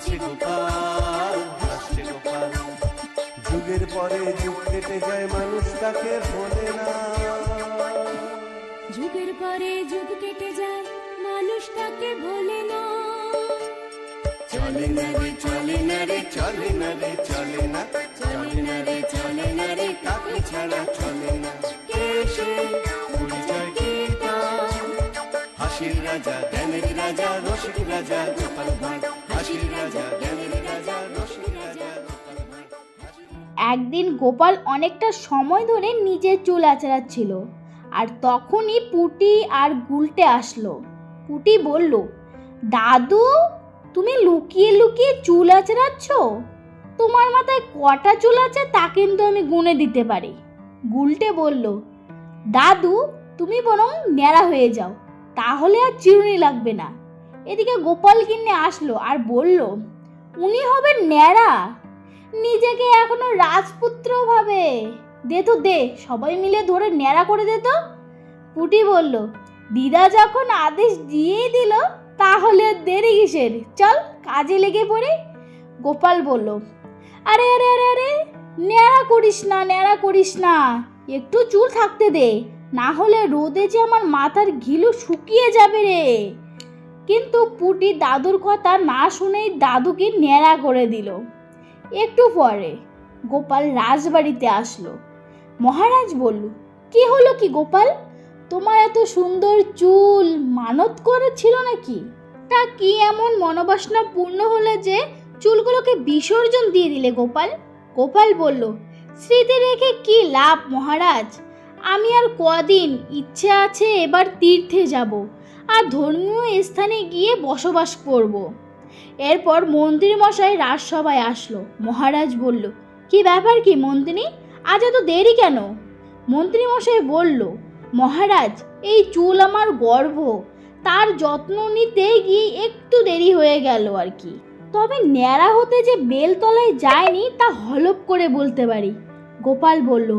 হাসছে গোপাল, হাসছে গোপাল। যুগের পরে যুগ কেটে যায়, মানুষ তাকে ভোলে না। যুগের পরে যুগ কেটে যায়, মানুষ তাকে ভোলে না। চলে না রে, চলে না রে, চলে না রে, চলে না, চলে না রে, চলে না রে, তাকে ছাড়া চলে না। কে সে? পরিচয় কি তার? হাসির রাজা, জ্ঞানের রাজা, রসিক রাজা গোপাল ভাঁড়। হাসির রাজা, জ্ঞানের রাজা, রসিক রাজা গোপাল ভাঁড়। একদিন গোপাল অনেকটা সময় ধরে নিজের চুল আঁচড়াচ্ছিল, আর তখনই পুটি আর গুলটে আসলো। পুটি বলল, দাদু, তুমি লুকিয়ে লুকিয়ে চুল আঁচড়াচ্ছ? তোমার মাথায় কটা চুল আছে তা কিন্তু আমি গুনে দিতে পারি। গুলটে বলল, দাদু, তুমি বরং ন্যাড়া হয়ে যাও, তাহলে আর চিরুনি লাগবে না। এদিকে গোপাল কিনে আসলো আর বলল, উনি হবেন ন্যাড়া? নিজেকে এখনো রাজপুত্র ভাবে। দে তো দে, সবাই মিলে ধরে ন্যাড়া করে দে তো। পুটি বলল, দিদা যখন আদেশ দিয়েই দিল, তাহলে আর দেরি কিসের, চল কাজে লেগে পড়ে। গোপাল বলল, আরে আরে আরে আরে, ন্যাড়া করিস না, ন্যাড়া করিস না, একটু চুল থাকতে দে, না হলে রোদে যে আমার মাথার ঘিলু শুকিয়ে যাবে রে। কিন্তু পুটি দাদুর কথা না শুনেই দাদুকে ন্যাড়া করে দিল। একটু পরে গোপাল রাজবাড়িতে আসলো। মহারাজ বলল, কি হলো কি গোপাল, তোমার এত সুন্দর চুল মানত করেছিল নাকি? তা কি এমন মনোবাসনা পূর্ণ হলে যে চুলগুলোকে বিসর্জন দিয়ে দিলে গোপাল? গোপাল বলল, স্মৃতি রেখে কি লাভ মহারাজ, আমি আর কদিন, ইচ্ছে আছে এবার তীর্থে যাব আর ধর্মীয় স্থানে গিয়ে বসবাস করব। এরপর মন্ত্রী মশাই রাজসভায় আসলো। মহারাজ বলল, কি ব্যাপার কি মন্ত্রী, আজ এত দেরি কেন? মন্ত্রী মশাই বলল, মহারাজ, এই চুল আমার গর্ভ, তার যত্ন নিতে গিয়ে একটু দেরি হয়ে গেল আর কি। তবে ন্যাড়া হতে যে বেলতলায় যায়নি তা হলপ করে বলতে পারি। গোপাল বলল,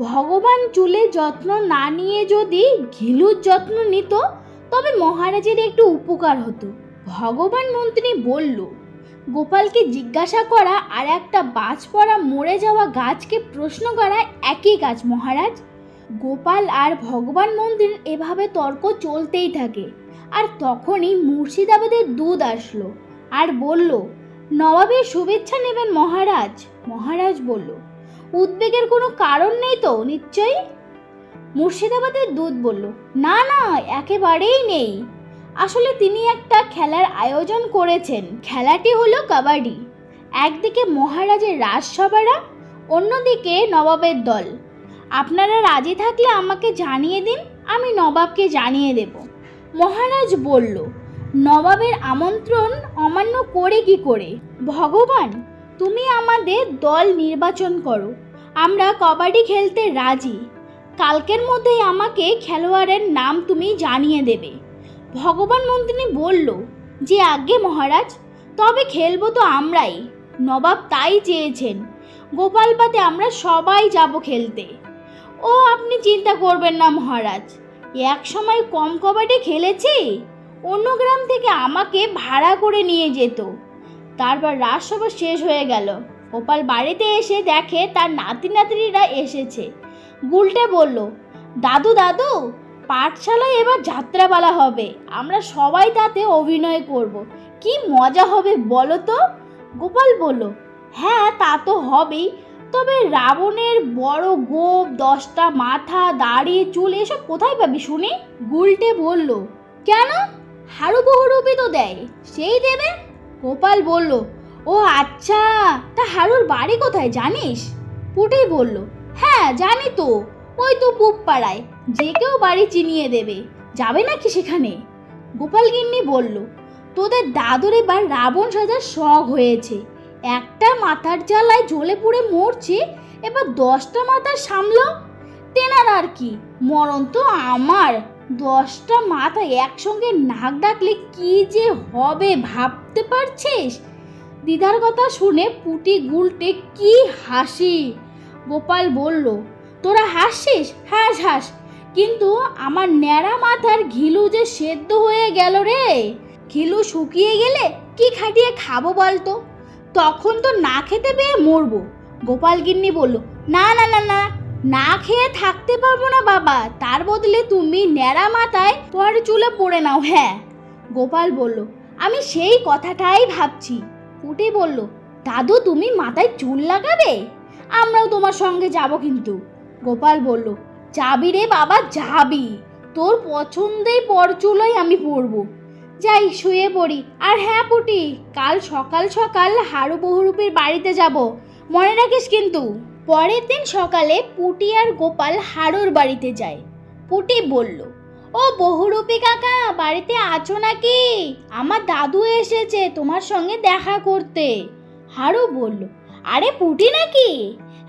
ভগবান চুলের যত্ন না নিয়ে যদি ঘিলুর যত্ন নিত, তবে মহারাজের একটু উপকার হতো। ভগবান মন্ত্রী বলল, গোপালকে জিজ্ঞাসা করা আর একটা বাজ পড়া মরে যাওয়া গাছকে প্রশ্ন করা একই কাজ মহারাজ। গোপাল আর ভগবান মন্ত্রীর এভাবে তর্ক চলতেই থাকে। আর তখনই মুর্শিদাবাদের দুধ আসলো আর বলল, নবাবের শুভেচ্ছা নেবেন মহারাজ। মহারাজ বলল, উদ্বেগের কোনো কারণ নেই তো নিশ্চয়ই? মুর্শিদাবাদের দুধ বলল, না না, একেবারেই নেই। আসলে তিনি একটা খেলার আয়োজন করেছেন। খেলাটি হলো কাবাডি। একদিকে মহারাজের রাজসভারা, অন্যদিকে নবাবের দল। আপনারা রাজি থাকলে আমাকে জানিয়ে দিন, আমি নবাবকে জানিয়ে দেব। মহারাজ বলল, নবাবের আমন্ত্রণ অমান্য করে কি করে? ভগবান, তুমি আমাদের দল নির্বাচন করো, আমরা কাবাডি খেলতে রাজি। কালকের মধ্যেই আমাকে খেলোয়াড়ের নাম তুমি জানিয়ে দেবে। ভগবান মন্ত্রী বলল, যে আজ্ঞে মহারাজ, তবে খেলবো তো আমরাই, নবাব তাই চেয়েছেন। গোপাল পাতে আমরা সবাই যাব খেলতে। ও আপনি চিন্তা করবেন না মহারাজ, এক সময় কম কাবাডি খেলেছি, অন্য গ্রাম থেকে আমাকে ভাড়া করে নিয়ে যেত। তারপর রাজসভা শেষ হয়ে গেল। গোপাল বাড়িতে এসে দেখে তার নাতি নাতনিরা এসেছে। গুলটে বলল, দাদু দাদু, পাঠশালায় এবার যাত্রাপালা হবে, আমরা সবাই তাতে অভিনয় করব, কি মজা হবে বলো তো? গোপাল বলল, হ্যাঁ তা তো হবেই, তবে রাবণের বড় গোপ, 10টা মাথা, দাড়ি, চুল এসব কোথায় পাবি শুনি? গুলটে বলল, কেন, হাড়ু বহুরূপী তো দেয়, সেই দেবে। গোপাল বলল, ও আচ্ছা, তা হাড়ুর বাড়ি কোথায় জানিস? পুটি বলল, হ্যাঁ জানি তো, ওই তো পূব পাড়ায়, যে কেউ বাড়ি চিনিয়ে দেবে, যাবে নাকি সেখানে? গোপাল গিন্নি বলল, তোদের দাদুর এবার রাবণ সাজার শখ হয়েছে, একটা মাথার জ্বালায় জ্বলে পুড়ে মরছে, এবার 10টা মাথার সামলাও। তেনার আর কি, মরণ তো আমার, 10টা মাথা একসঙ্গে নাক ডাকলে কি যে হবে ভাবতে পারছিস? দিদার কথা শুনে পুটি গুলটে কি হাসি। গোপাল বলল, তোরা হাসছিস, হাস হাস, কিন্তু আমার ন্যাড়া মাথার ঘিলু যে সেদ্ধ হয়ে গেল রে, ঘিলু শুকিয়ে গেলে কি খাটিয়ে খাবো বলতো? তখন তো না খেতে পেয়ে মরবো। গোপাল গিন্নি বলল, না না না না, না খেয়ে থাকতে পারবো না বাবা, তার বদলে তুমি ন্যাড়া মাথায় পরচুলে পড়ে নাও। হ্যাঁ। গোপাল বলল, আমি সেই কথাটাই ভাবছি। পুটি বলল, দাদু তুমি মাথায় চুল লাগাবে? আমরাও তোমার সঙ্গে যাব কিন্তু। গোপাল বলল, যাবি রে বাবা যাবি, তোর পছন্দেই পরচুলাই আমি পরবো। যাই শুয়ে পড়ি। আর হ্যাঁ পুটি, কাল সকাল সকাল হারু বহুরূপীর বাড়িতে যাব, মনে রাখিস কিন্তু। পরের দিন সকালে পুটি আর গোপাল হারুর বাড়িতে যায়। পুটি বলল, ও বহুরূপী কাকা, বাড়িতে আছো নাকি? আমার দাদু এসেছে তোমার সঙ্গে দেখা করতে। হারু বলল, আরে পুটি নাকি?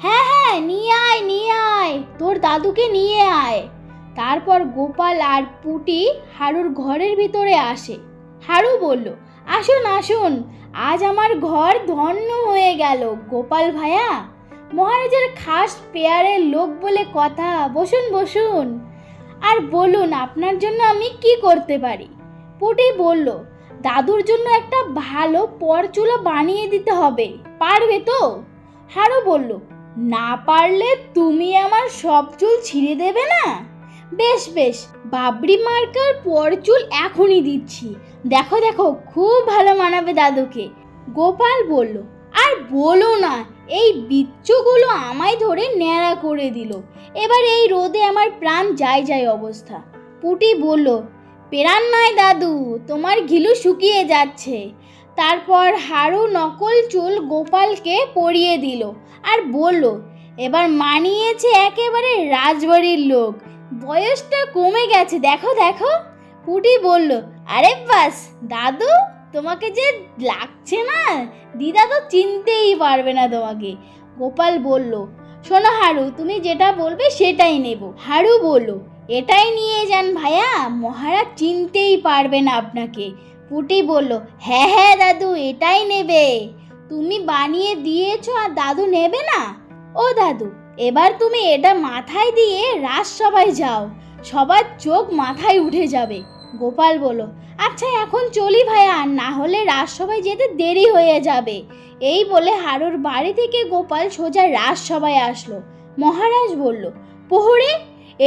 হ্যাঁ হ্যাঁ, নিয়ে আয় নিয়ে আয়, তোর দাদুকে নিয়ে আয়। তারপর গোপাল আর পুটি হারুর ঘরের ভিতরে আসে। হারু বলল, আসুন আসুন, আজ আমার ঘর ধন্য হয়ে গেল গোপাল ভাইয়া, মহারাজের খাস পেয়ারের লোক বলে কথা, বসুন বসুন। আর বলুন আপনার জন্য আমি কি করতে পারি? পুটি বলল, দাদুর জন্য একটা ভালো পরচুলা বানিয়ে দিতে হবে, পারবে তো? হারু বলল, না পারলে তুমি আমার সব চুল ছিঁড়ে দেবে না? বেশ বেশ, বাবরি মার্কার পরচুল এখনই দিচ্ছি, দেখো দেখো খুব ভালো মানাবে দাদুকে। গোপাল বলল, আর বলো না, এই বিচ্ছুগুলো আমায় ধরে ন্যাড়া করে দিল, এবার এই রোদে আমার প্রাণ যায় যায় অবস্থা। পুটি বলল, প্রাণ নয় দাদু, তোমার ঘিলু শুকিয়ে যাচ্ছে। তারপর হারু নকল চুল গোপালকে পরিয়ে দিল আর বলল, এবার মানিয়েছে একেবারে রাজবাড়ির লোক, বয়সটা কমে গেছে, দেখো দেখো। পুটি বলল, আরে বাস দাদু, তোমাকে যে লাগছে না, দিদা তো চিনতেই পারবে না তোমাকে। গোপাল বলল, শোনো হারু, তুমি যেটা বলবে সেটাই নেব। হারু বলল, এটাই নিয়ে যান ভাইয়া, মহারাজ চিনতেই পারবে না আপনাকে। পুটি বলল, হ্যাঁ হ্যাঁ দাদু, এটাই নেবে, তুমি বানিয়ে দিয়েছো আর দাদু নেবে না? ও দাদু, এবার তুমি এটা মাথায় দিয়ে রাজসভায় যাও, সবার চোখ মাথায় উঠে যাবে। গোপাল বলল, আচ্ছা এখন চলি ভাইয়া, না হলে রাজসভায় যেতে দেরি হয়ে যাবে। এই বলে হারুর বাড়ি থেকে গোপাল সোজা রাজসভায় আসলো। মহারাজ বলল, প্রহরী,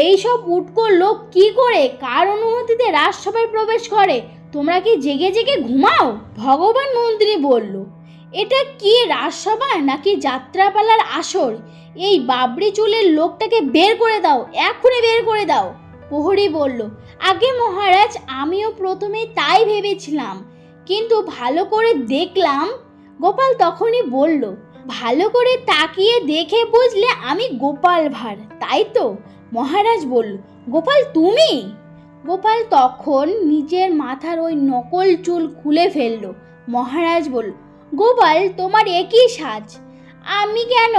এইসব উটকো লোক কি করে, কার অনুমতিতে রাজসভায় প্রবেশ করে? তোমরা কি জেগে জেগে ঘুমাও? ভগবান মন্ত্রী বলল, এটা কি রাজসভা নাকি যাত্রাপালার আসর? এই বাবরি চুলের লোকটাকে বের করে দাও, এক্ষুনি বের করে দাও। প্রহরী বলল, আগে মহারাজ, আমিও প্রথমে তাই ভেবেছিলাম, কিন্তু ভালো করে দেখলাম। গোপাল তখনই বলল, ভালো করে তাকিয়ে দেখে বুঝলে আমি গোপাল ভাঁড়, তাই তো? মহারাজ বলল, গোপাল তুমি? গোপাল তখন নিজের মাথার ওই নকল চুল খুলে ফেলল। মহারাজ বলল, গোপাল তোমার একই সাজ, আমি কেন,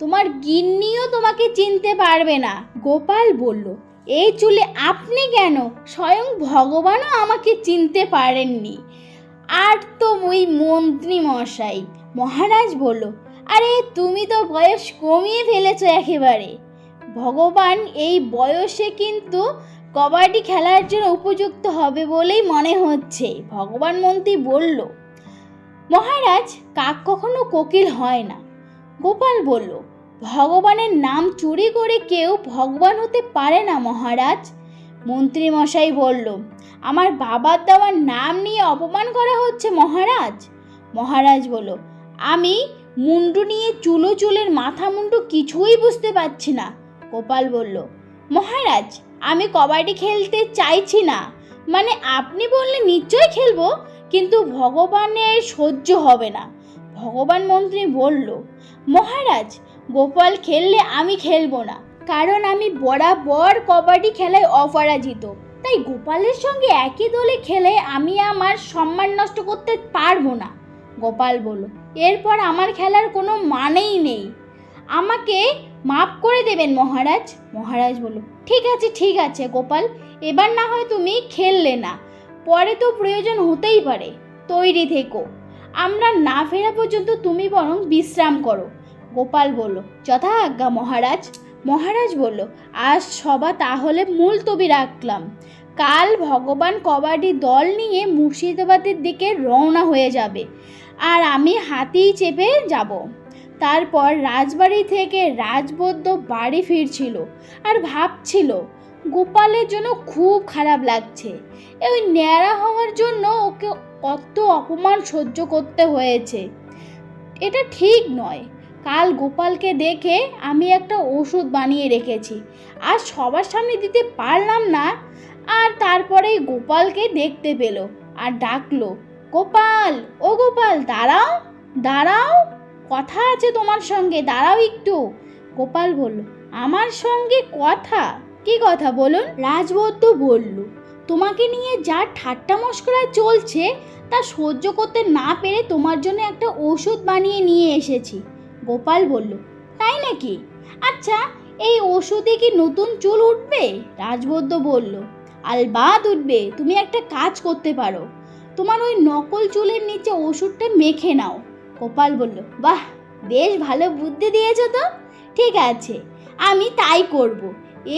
তোমার গিন্নিও তোমাকে চিনতে পারবে না। গোপাল বলল, এই চুলে আপনি কেন, স্বয়ং ভগবানও আমাকে চিনতে পারেননি, আর তো ওই মন্ত্রী মশাই। মহারাজ বলল, আরে তুমি তো বয়স কমিয়ে ফেলেছো একেবারে, ভগবান এই বয়সে কিন্তু কবাডি খেলার জন্য উপযুক্ত হবে বলেই মনে হচ্ছে। ভগবান মন্ত্রী বলল, মহারাজ, কাক কখনো কোকিল হয় না। গোপাল বলল, ভগবানের নাম চুরি করে কেউ ভগবান হতে পারে না মহারাজ। মন্ত্রী মশাই বলল, আমার বাবার দেওয়ার নাম নিয়ে অপমান করা হচ্ছে মহারাজ। মহারাজ বলল, আমি মুন্ডু নিয়ে চুলের মাথা মুন্ডু কিছুই বুঝতে পারছি না। গোপাল বলল, মহারাজ, আমি কবাডি খেলতে চাইছি না, মানে আপনি বললে নিশ্চয়ই খেলবো, কিন্তু ভগবানের সহ্য হবে না। ভগবান মন্ত্রী বলল, মহারাজ, গোপাল খেললে আমি খেলবো না, কারণ আমি বরাবর কবাডি খেলায় অপরাজিত, তাই গোপালের সঙ্গে একই দলে খেলে আমি আমার সম্মান নষ্ট করতে পারবো না। গোপাল বলল, এরপর আমার খেলার কোনো মানেই নেই, আমাকে মাফ করে দেবেন মহারাজ। মহারাজ বলল, ঠিক আছে গোপাল, এবার না হয় তুমি খেললে না, পরে তো প্রয়োজন হতেই পারে, তৈরি থেকো, আমরা না ফেরা পর্যন্ত তুমি বরং বিশ্রাম করো। গোপাল বলল, যথা আজ্ঞা মহারাজ। মহারাজ বলল, আজ সভা তাহলে মুলতবি রাখলাম, কাল ভগবান কবাডি দল নিয়ে মুর্শিদাবাদের দিকে রওনা হয়ে যাবে, আর আমি হাতেই চেপে যাব। তারপর রাজবাড়ি থেকে রাজবৈদ্য বাড়ি ফিরছিল আর ভাবছিল গোপালের জন্য খুব খারাপ লাগছে। ওই ন্যাড়া হওয়ার জন্য ওকে কত অপমান সহ্য করতে হয়েছে, এটা ঠিক নয়। কাল গোপালকে দেখে আমি একটা ওষুধ বানিয়ে রেখেছি, আর সবার সামনে দিতে পারলাম না। আর তারপরেই গোপালকে দেখতে পেল আর ডাকলো, গোপাল, ও গোপাল, দাঁড়াও দাঁড়াও, কথা আছে তোমার সঙ্গে, দাঁড়াও একটু। গোপাল বলল, আমার সঙ্গে কথা? কি কথা বলুন? রাজবৈদ্য বলল, তোমাকে নিয়ে যা ঠাট্টা মশকরা চলছে তা সহ্য করতে না পেরে তোমার জন্য একটা ওষুধ বানিয়ে নিয়ে এসেছি। গোপাল বলল, তাই নাকি? আচ্ছা, এই ওষুধে কি নতুন চুল উঠবে? রাজবৈদ্য বলল, আলবাত উঠবে। তুমি একটা কাজ করতে পারো, তোমার ওই নকল চুলের নিচে ওষুধটা মেখে নাও। গোপাল বলল, বাহ, বেশ ভালো বুদ্ধি দিয়েছো তো, ঠিক আছে, আমি তাই করব।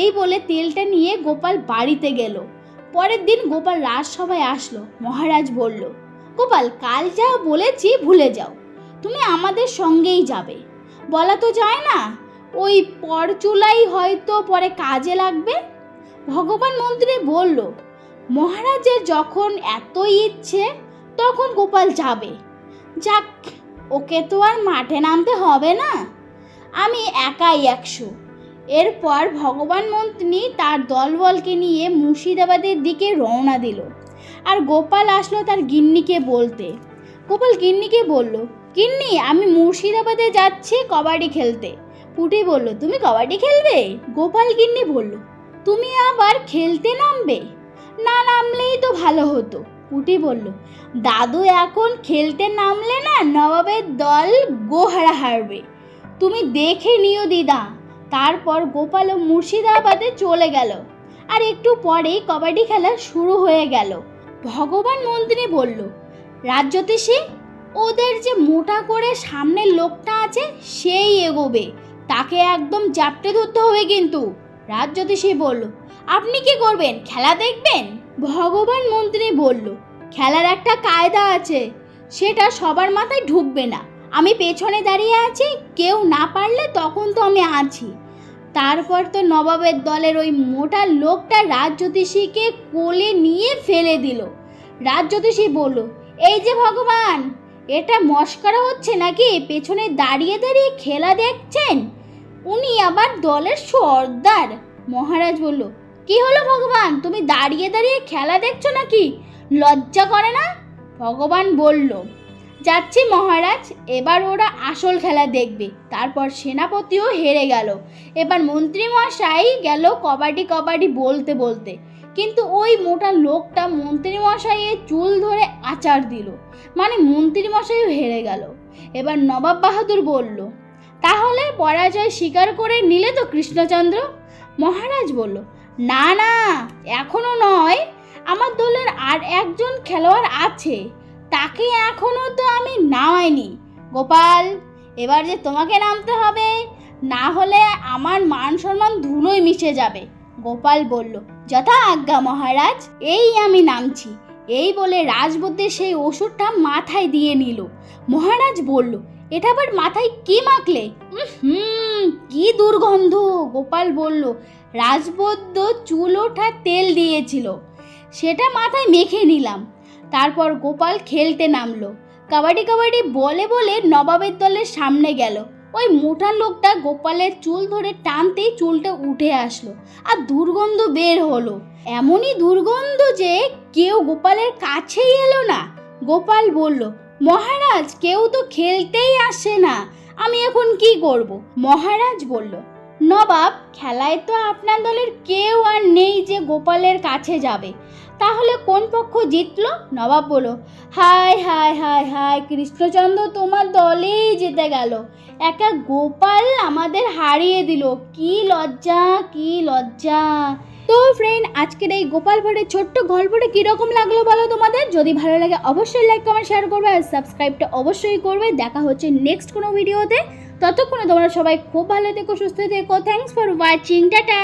এই বলে তেলটা নিয়ে গোপাল বাড়িতে গেল। পরের দিন গোপাল রাজসভায় আসলো। মহারাজ বলল, গোপাল, কাল যা বলেছি ভুলে যাও, তুমি আমাদের সঙ্গেই যাবে। বলা তো যায় না, ওই পরচুলাই হয়তো পরে কাজে লাগবে। ভগবান মন্ত্রী বলল, মহারাজের যখন এতই ইচ্ছে তখন গোপাল যাবে। যাক, ওকে তো আর মাঠে নামতে হবে না, আমি একাই 100। এরপর ভগবান মন্ত্রী তার দলবলকে নিয়ে মুর্শিদাবাদের দিকে রওনা দিল। আর গোপাল আসলো তার গিন্নিকে বলতে। গোপাল গিন্নিকে বলল, গিন্নি, আমি মুর্শিদাবাদে যাচ্ছি কবাডি খেলতে। পুটি বলল, তুমি কবাডি খেলবে? গোপাল গিন্নি বলল, তুমি আবার খেলতে নামবে? না নামলেই তো ভালো হতো। পুটি বলল, দাদু এখন খেলতে নামলে না নবাবের দল গোহারা হারবে, তুমি দেখে নিও দিদা। তারপর গোপাল মুর্শিদাবাদে চলে গেল। আর একটু পরেই কবাডি খেলা শুরু হয়ে গেল। ভগবান মন্ত্রী বলল, রাজজ্যোতিষী, ওদের যে মোটা করে সামনের লোকটা আছে সেই এগোবে, তাকে একদম জাপটে ধরতে হবে কিন্তু। রাজজ্যোতিষী বলল, আপনি কি করবেন, খেলা দেখবেন? ভগবান মন্ত্রী বলল, খেলার একটা কায়দা আছে, সেটা সবার মাথায় ঢুকবে না। আমি পেছনে দাঁড়িয়ে আছি, কেউ না পারলে তখন তো আমি আছি। তারপর তো নবাবের দলের ওই মোটা লোকটা রাজজ্যোতিষীকে কোলে নিয়ে ফেলে দিল। রাজজ্যোতিষী বলল, এই যে ভগবান, এটা মস্করা হচ্ছে নাকি? পেছনে দাঁড়িয়ে দাঁড়িয়ে খেলা দেখছেন, উনি আবার দলের সর্দার। মহারাজ বলল, কি হলো ভগবান, তুমি দাঁড়িয়ে দাঁড়িয়ে খেলা দেখছো নাকি? লজ্জা করে না? ভগবান বলল, যাচ্ছি মহারাজ, এবার ওরা আসল খেলা দেখবে। তারপর সেনাপতিও হেরে গেল। এবার মন্ত্রী মশাই গেল কবাডি কবাডি বলতে বলতে, কিন্তু ওই মোটা লোকটা মন্ত্রী মশাইয়ের চুল ধরে আচার দিল, মানে মন্ত্রী মশাইও হেরে গেল। এবার নবাব বাহাদুর বলল, তাহলে পরাজয় স্বীকার করে নিলে তো কৃষ্ণচন্দ্র? মহারাজ বলল, না না, এখনো নয়, আমার দলের আর একজন খেলোয়াড় আছে, তাকে এখনো তো আমি নামাইনি। গোপাল, এবার যে তোমাকে নামতে হবে, না হলে আমার মান সম্মান ধুলোয় মিশে যাবে। গোপাল বলল, যথা আজ্ঞা মহারাজ, এই আমি নামছি। এই বলে রাজবৈদ্যের সেই ওষুধটা মাথায় দিয়ে নিল। মহারাজ বলল, এটা আবার মাথায় কি মাখলে? কি দুর্গন্ধ। গোপাল বলল, রাজবৈদ্য চুল ওঠা তেল দিয়েছিল, সেটা মাথায় মেখে নিলাম। তারপর গোপাল খেলতে নামলো। কাবাডি কাবাডি বলে বলে নবাবের দলের সামনে গেল। ওই মোটা লোকটা গোপালের চুল ধরে টানতেই চুলটা উঠে আসলো আর দুর্গন্ধ বের হলো। এমনই দুর্গন্ধ যে কেউ গোপালের কাছেই এলো না। গোপাল বলল, মহারাজ, কেউ তো খেলতেই আসে না, আমি এখন কি করব? মহারাজ বলল, নবাব, খেলায় তো আপনার দলের কেউ আর নেই যে গোপালের কাছে যাবে, তাহলে কোন পক্ষ জিতলো? নবাব বলল, হায় হায় হায় হায়, কৃষ্ণচন্দ্র তোমার দলেই জিতে গেল, একা গোপাল আমাদের হারিয়ে দিল, কি লজ্জা, কি লজ্জা। তো ফ্রেন্ড, আজকের এই গোপাল ভাঁড়ের ছোট্ট গল্পটা কীরকম লাগলো বলো তোমাদের? যদি ভালো লাগে অবশ্যই লাইক কমেন্ট শেয়ার করবে আর সাবস্ক্রাইবটা অবশ্যই করবে। দেখা হচ্ছে নেক্সট কোনো ভিডিওতে। ততক্ষণে তোমরা সবাই খুব ভালো থেকো, সুস্থ থেকো। Thanks for watching, tata.